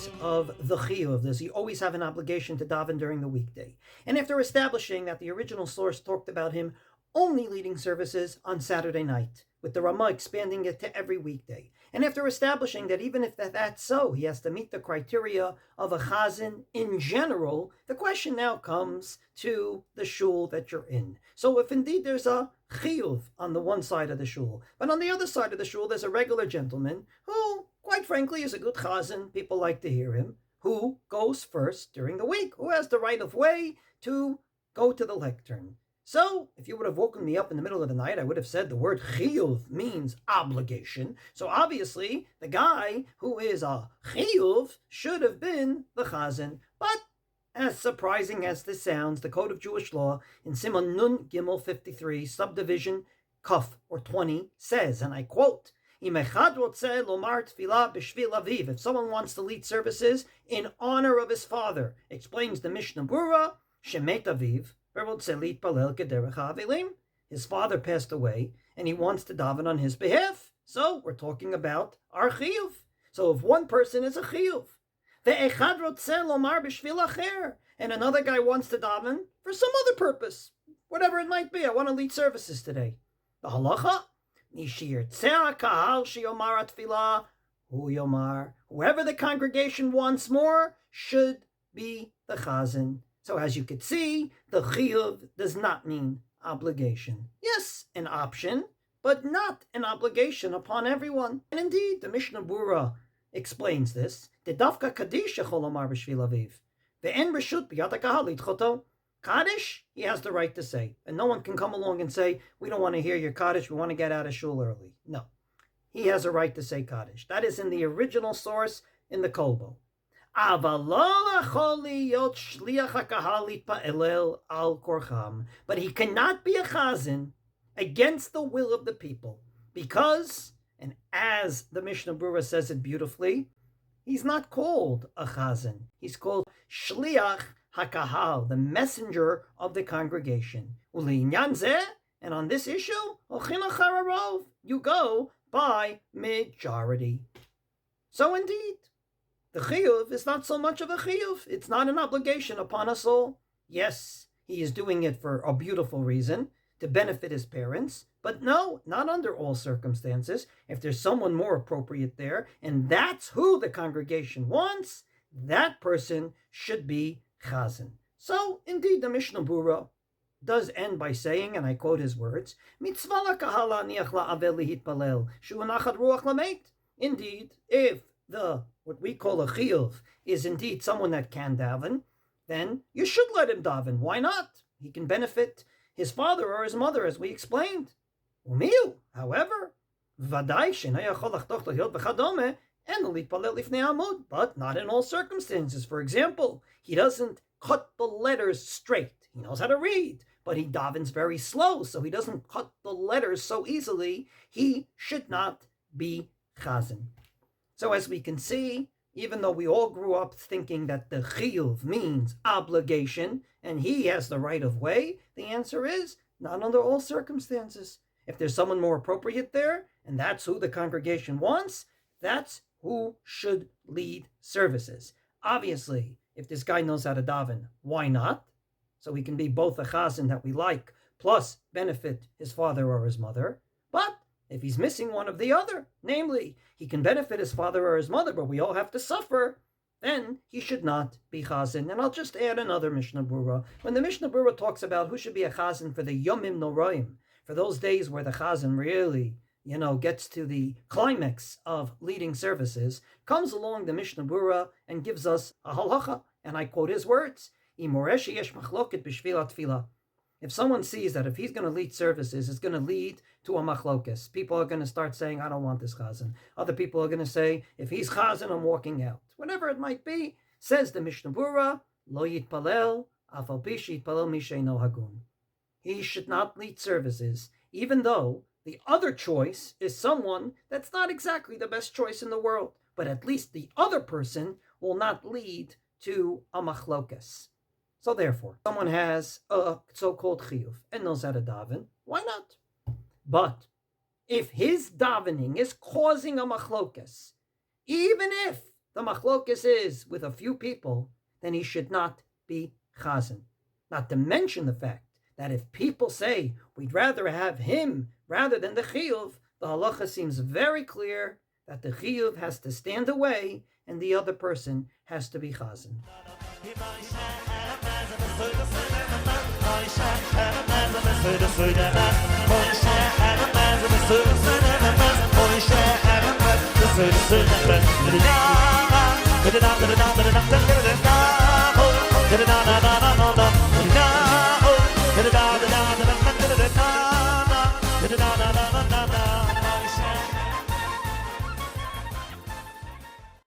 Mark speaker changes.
Speaker 1: case of the Chiyuv, does he always have an obligation to daven during the weekday? And after establishing that the original source talked about him only leading services on Saturday night, with the Ramah expanding it to every weekday, and after establishing that even if that's so, he has to meet the criteria of a Chazzan in general, the question now comes to the shul that you're in. So if indeed there's a Chiyuv on the one side of the shul, but on the other side of the shul there's a regular gentleman who, quite frankly, is a good Chazzan, people like to hear him, who goes first during the week, who has the right of way to go to the lectern. So, if you would have woken me up in the middle of the night, I would have said the word chiyuv means obligation. So obviously, the guy who is a chiyuv should have been the chazan. But, as surprising as this sounds, the Code of Jewish Law in Simon Nun Gimel 53, subdivision Kuf, or 20, says, and I quote, if someone wants to lead services in honor of his father, explains the Mishnah Berurah, Shemet Aviv, his father passed away, and he wants to daven on his behalf. So we're talking about our chiyuv. So if one person is a chiyuv, and another guy wants to daven for some other purpose, whatever it might be, I want to lead services today. The halacha, whoever the congregation wants more should be the chazan. So as you could see, the chiyuv does not mean obligation. Yes, an option, but not an obligation upon everyone. And indeed, the Mishnah Berurah explains this. Kaddish, he has the right to say. And no one can come along and say, we don't want to hear your Kaddish, we want to get out of shul early. No, he has a right to say Kaddish. That is in the original source in the Kolbo. But he cannot be a chazan against the will of the people, because, and as the Mishnah Berurah says it beautifully, he's not called a chazan. He's called shliach hakahal, the messenger of the congregation. And on this issue, you go by majority. So indeed, the chiyuv is not so much of a chiyuv. It's not an obligation upon us all. Yes, he is doing it for a beautiful reason, to benefit his parents. But no, not under all circumstances. If there's someone more appropriate there, and that's who the congregation wants, that person should be chazan. So, indeed, the Mishnah Berurah does end by saying, and I quote his words, Indeed, if what we call a chiyuv is indeed someone that can daven, then you should let him daven. Why not? He can benefit his father or his mother, as we explained. However, but not in all circumstances. For example, he doesn't cut the letters straight. He knows how to read, but he davens very slow, so he doesn't cut the letters so easily. He should not be chazan. So as we can see, even though we all grew up thinking that the chiyuv means obligation and he has the right of way, the answer is not under all circumstances. If there's someone more appropriate there, and that's who the congregation wants, that's who should lead services. Obviously, if this guy knows how to daven, why not? So he can be both a chazan that we like, plus benefit his father or his mother. But if he's missing one of the other, namely, he can benefit his father or his mother, but we all have to suffer, then he should not be chazan. And I'll just add another Mishnah Berurah. When the Mishnah Berurah talks about who should be a chazan for the Yomim Noraim, for those days where the chazan really, gets to the climax of leading services, comes along the Mishnah Berurah and gives us a halacha, and I quote his words, if someone sees that if he's going to lead services, it's going to lead to a machlokes. People are going to start saying, I don't want this chazan. Other people are going to say, if he's chazan, I'm walking out. Whatever it might be, says the Mishnah Berurah, lo yitpalel, afal pi sheyitpalel mi she'eino hagun. He should not lead services, even though the other choice is someone that's not exactly the best choice in the world. But at least the other person will not lead to a machlokes. So therefore, someone has a so-called chiyuv and knows how to daven, why not? But if his davening is causing a machlokes, even if the machlokes is with a few people, then he should not be Chazzan. Not to mention the fact that if people say, we'd rather have him rather than the Chiyuv, the halacha seems very clear that the Chiyuv has to stand away and the other person has to be Chazzan.